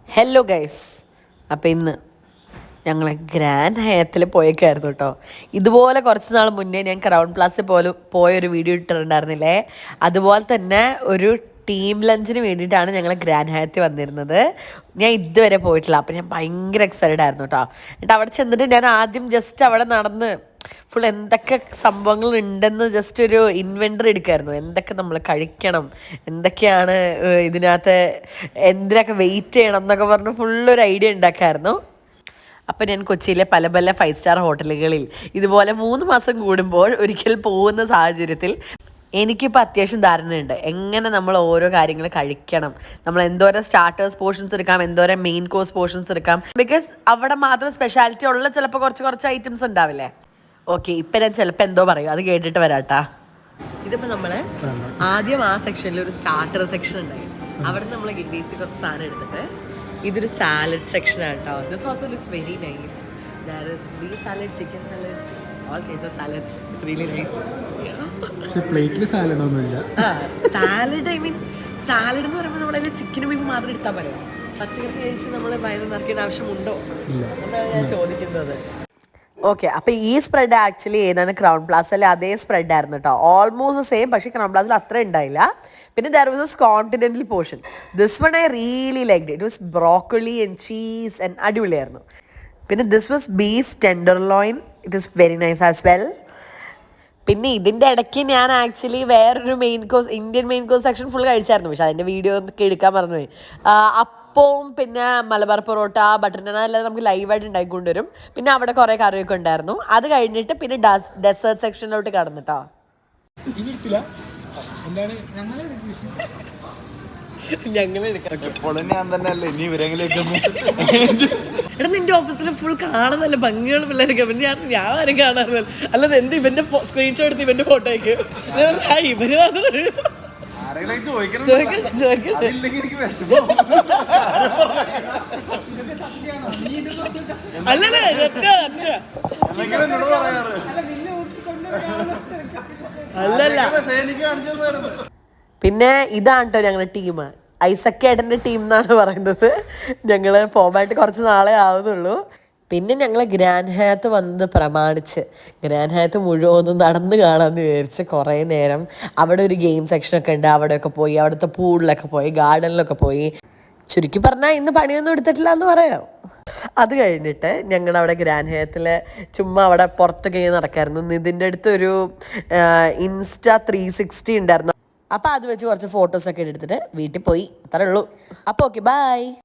Hello guys, അപ്പോൾ ഇന്ന് ഞങ്ങൾ ഗ്രാൻഡ് ഹയത്തിൽ പോയേക്കായിരുന്നു കേട്ടോ. ഇതുപോലെ കുറച്ച് നാൾ മുന്നേ ഞാൻ ക്രൗൺ പ്ലാസിൽ പോലും പോയൊരു വീഡിയോ ഇട്ടിട്ടുണ്ടായിരുന്നില്ലേ, അതുപോലെ തന്നെ ഒരു ടീം ലഞ്ചിന് വേണ്ടിയിട്ടാണ് ഞങ്ങൾ ഗ്രാൻഡ് ഹയത്തിൽ വന്നിരുന്നത്. ഞാൻ ഇതുവരെ പോയിട്ടില്ല, അപ്പോൾ ഞാൻ ഭയങ്കര എക്സൈറ്റഡ് ആയിരുന്നു കേട്ടോ. എന്നിട്ട് അവിടെ ചെന്നിട്ട് ഞാൻ ആദ്യം ജസ്റ്റ് അവിടെ നടന്ന് ഫുൾ എന്തൊക്കെ സംഭവങ്ങൾ ഉണ്ടെന്ന് ജസ്റ്റ് ഒരു ഇൻവെൻ്ററി എടുക്കായിരുന്നു. എന്തൊക്കെ നമ്മൾ കഴിക്കണം, എന്തൊക്കെയാണ് ഇതിനകത്ത്, എന്തിനൊക്കെ വെയിറ്റ് ചെയ്യണം എന്നൊക്കെ പറഞ്ഞ് ഫുള്ളൊരു ഐഡിയ ഉണ്ടാക്കായിരുന്നു. അപ്പം ഞാൻ കൊച്ചിയിലെ പല പല 5 സ്റ്റാർ ഹോട്ടലുകളിൽ ഇതുപോലെ 3 മാസം കൂടുമ്പോൾ ഒരിക്കൽ പോകുന്ന സാഹചര്യത്തിൽ എനിക്കിപ്പോൾ അത്യാവശ്യം ധാരണയുണ്ട് എങ്ങനെ നമ്മൾ ഓരോ കാര്യങ്ങൾ കഴിക്കണം, നമ്മൾ എന്തോരം സ്റ്റാർട്ടേഴ്സ് പോർഷൻസ് എടുക്കാം, എന്തോരം മെയിൻ കോഴ്സ് പോർഷൻസ് എടുക്കാം. ബിക്കോസ് അവിടെ മാത്രം സ്പെഷ്യാലിറ്റി ഉള്ള ചിലപ്പോൾ കുറച്ച് ഐറ്റംസ് ഉണ്ടാവില്ലേ. ഓക്കെ, ഇപ്പം ഞാൻ ചിലപ്പോൾ എന്തോ പറയും, അത് കേട്ടിട്ട് വരാട്ടാ. ഇതിപ്പോൾ നമ്മൾ ആദ്യം ആ സെക്ഷനിൽ ഒരു സ്റ്റാർട്ടർ സെക്ഷൻ ഉണ്ടായി. അവിടെ നമ്മൾ ബേസിക് കുറച്ച് സാധനം എടുത്തിട്ട് ഇതൊരു സാലഡ് സെക്ഷനാണ് കേട്ടോ. This also looks very nice. There is beef salad, chicken salad, all kinds of salads. It's really nice. പക്ഷേ പ്ലേറ്റിൽ സാലഡ് ഒന്നുമില്ല. സാലഡ് ഐ മീൻ സാലഡ് എന്ന് പറയുമ്പോൾ നമ്മളതിൽ ചിക്കനും ബീഫ് മാത്രം എടുത്താൽ പറയാം. പച്ചക്കറി കഴിച്ച് നമ്മൾ വയറ് നിറക്കേണ്ട ആവശ്യമുണ്ടോ എന്നാണ് ഞാൻ ചോദിക്കുന്നത്. ഓക്കെ, അപ്പോൾ ഈ സ്പ്രെഡ് ആക്ച്വലി ഏതാണ് ക്രൗൺ പ്ലാസയിലെ അതേ സ്പ്രെഡ് ആയിരുന്നു കേട്ടോ. ഓൾമോസ്റ്റ് സെയിം, പക്ഷേ ക്രൗൺ പ്ലാസയിൽ അത്ര ഉണ്ടായില്ല. പിന്നെ there was A continental portion. This one I really liked. It was broccoli and cheese and അടിപൊളിയായിരുന്നു. പിന്നെ this was beef tenderloin. It was very nice as well. പിന്നെ ഇതിൻ്റെ ഇടയ്ക്ക് ഞാൻ ആക്ച്വലി വേറൊരു Indian main course section full കഴിച്ചായിരുന്നു, പക്ഷേ അതിൻ്റെ വീഡിയോ ഒക്കെ എടുക്കാൻ മറന്നുപോയി. അപ്പവും പിന്നെ മലബാർ പൊറോട്ട, ബട്ടർ നാൻ എല്ലാം നമുക്ക് ലൈവായിട്ട് ഉണ്ടായിക്കൊണ്ടുവരും. പിന്നെ അവിടെ കുറേ കറിയൊക്കെ ഉണ്ടായിരുന്നു. അത് കഴിഞ്ഞിട്ട് പിന്നെ ഡെസേർട്ട് സെക്ഷനിലോട്ട് കടന്നിട്ടോ. എടാ, നിന്റെ ഓഫീസിൽ ഫുൾ കാണുന്നല്ലേ ഭംഗിയുള്ള പിള്ളേരൊക്കെ. പിന്നെ ഞാൻ ആരും കാണാറില്ല. അല്ലാതെ എന്റെ ഇവന്റെ സ്ക്രീൻഷോട്ട് എടുത്ത് ഇവന്റെ ഫോട്ടോയ്ക്ക് ഇവര് അല്ലല്ല. പിന്നെ ഇതാണ് കേട്ടോ ഞങ്ങളുടെ ടീം, ഐസക് ഏട്ടൻ്റെ ടീം എന്നാണ് പറയുന്നത്. ഞങ്ങൾ ഫോമായിട്ട് കുറച്ച് നാളെ ആവുന്നുള്ളൂ. പിന്നെ ഞങ്ങൾ ഗ്രാൻഡ് ഹയത്ത് വന്നത് പ്രമാണിച്ച് ഗ്രാൻഡ് ഹയത്ത് മുഴുവൻ നടന്ന് കാണാമെന്ന് വിചാരിച്ച് കുറേ നേരം അവിടെ ഒരു ഗെയിം സെക്ഷനൊക്കെ ഉണ്ട്, അവിടെയൊക്കെ പോയി, അവിടുത്തെ പൂളിലൊക്കെ പോയി, ഗാർഡനിലൊക്കെ പോയി. ചുരുക്കി പറഞ്ഞാൽ ഇന്ന് പണിയൊന്നും എടുത്തിട്ടില്ല എന്ന് പറയാം. അത് കഴിഞ്ഞിട്ട് ഞങ്ങൾ അവിടെ ഗ്രാൻഡ് ഹയത്തിൽ ചുമ്മാ അവിടെ പുറത്തൊക്കെ നടക്കായിരുന്നു. ഇതിൻ്റെ അടുത്തൊരു ഇൻസ്റ്റാ 360 ഉണ്ടായിരുന്നു. അപ്പോൾ അത് വെച്ച് കുറച്ച് ഫോട്ടോസൊക്കെ എടുത്തിട്ട് വീട്ടിൽ പോയി. അത്രേ ഉള്ളൂ. അപ്പോൾ ഓക്കെ, ബൈ.